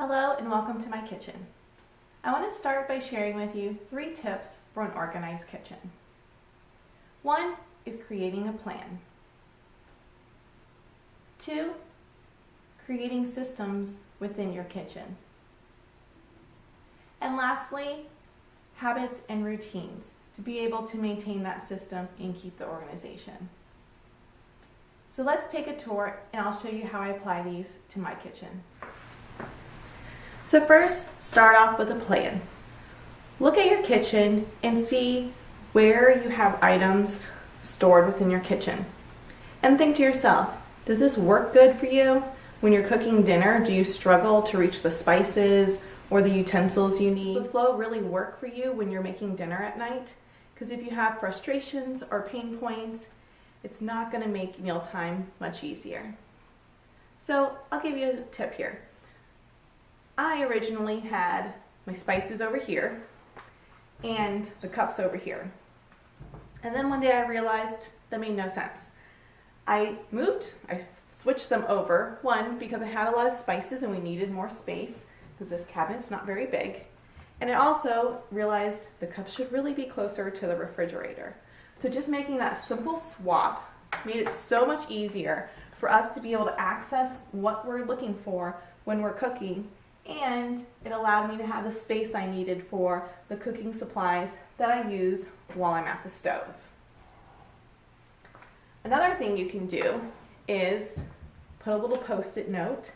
Hello and welcome to my kitchen. I want to start by sharing with you 3 tips for an organized kitchen. 1 is creating a plan. 2, creating systems within your kitchen. And lastly, habits and routines to be able to maintain that system and keep the organization. So let's take a tour and I'll show you how I apply these to my kitchen. So first, start off with a plan. Look at your kitchen and see where you have items stored within your kitchen. And think to yourself, does this work good for you? When you're cooking dinner, do you struggle to reach the spices or the utensils you need? Does the flow really work for you when you're making dinner at night? Because if you have frustrations or pain points, it's not going to make mealtime much easier. So I'll give you a tip here. I originally had my spices over here and the cups over here. And then one day I realized that made no sense. I switched them over. 1, because I had a lot of spices and we needed more space because this cabinet's not very big. And I also realized the cups should really be closer to the refrigerator. So just making that simple swap made it so much easier for us to be able to access what we're looking for when we're cooking, and it allowed me to have the space I needed for the cooking supplies that I use while I'm at the stove. Another thing you can do is put a little post-it note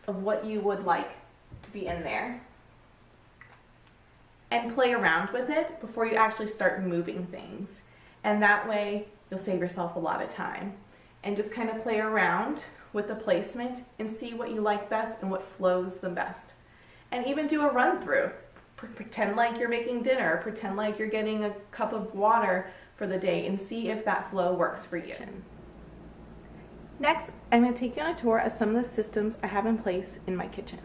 of what you would like to be in there and play around with it before you actually start moving things. And that way you'll save yourself a lot of time. And just kind of play around with the placement and see what you like best and what flows the best. And even do a run through. Pretend like you're making dinner, pretend like you're getting a cup of water for the day and see if that flow works for you. Next, I'm going to take you on a tour of some of the systems I have in place in my kitchen.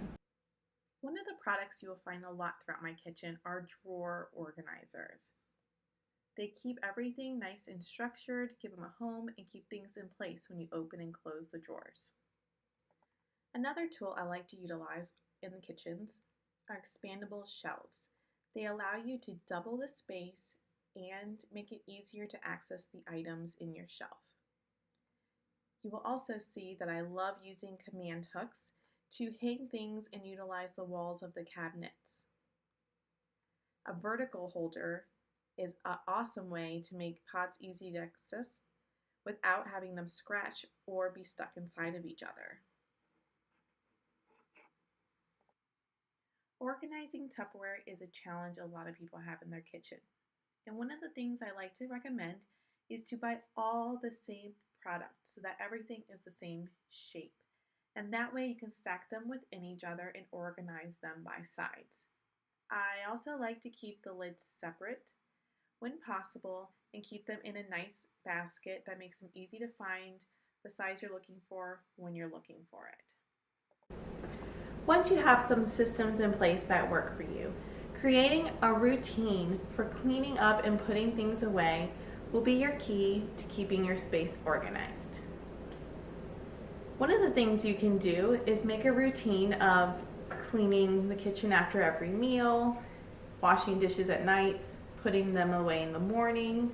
One of the products you will find a lot throughout my kitchen are drawer organizers. They keep everything nice and structured, give them a home, and keep things in place when you open and close the drawers. Another tool I like to utilize in the kitchens are expandable shelves. They allow you to double the space and make it easier to access the items in your shelf. You will also see that I love using command hooks to hang things and utilize the walls of the cabinets. A vertical holder is an awesome way to make pots easy to access without having them scratch or be stuck inside of each other. Organizing Tupperware is a challenge a lot of people have in their kitchen. And one of the things I like to recommend is to buy all the same products so that everything is the same shape. And that way you can stack them within each other and organize them by size. I also like to keep the lids separate when possible and keep them in a nice basket that makes them easy to find the size you're looking for when you're looking for it. Once you have some systems in place that work for you, creating a routine for cleaning up and putting things away will be your key to keeping your space organized. One of the things you can do is make a routine of cleaning the kitchen after every meal, washing dishes at night, putting them away in the morning,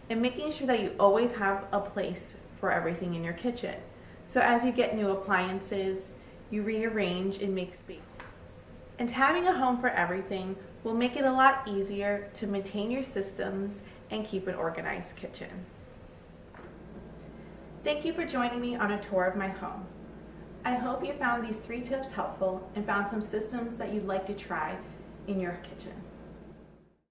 and making sure that you always have a place for everything in your kitchen. So as you get new appliances, you rearrange and make space. And having a home for everything will make it a lot easier to maintain your systems and keep an organized kitchen. Thank you for joining me on a tour of my home. I hope you found these 3 tips helpful and found some systems that you'd like to try in your kitchen.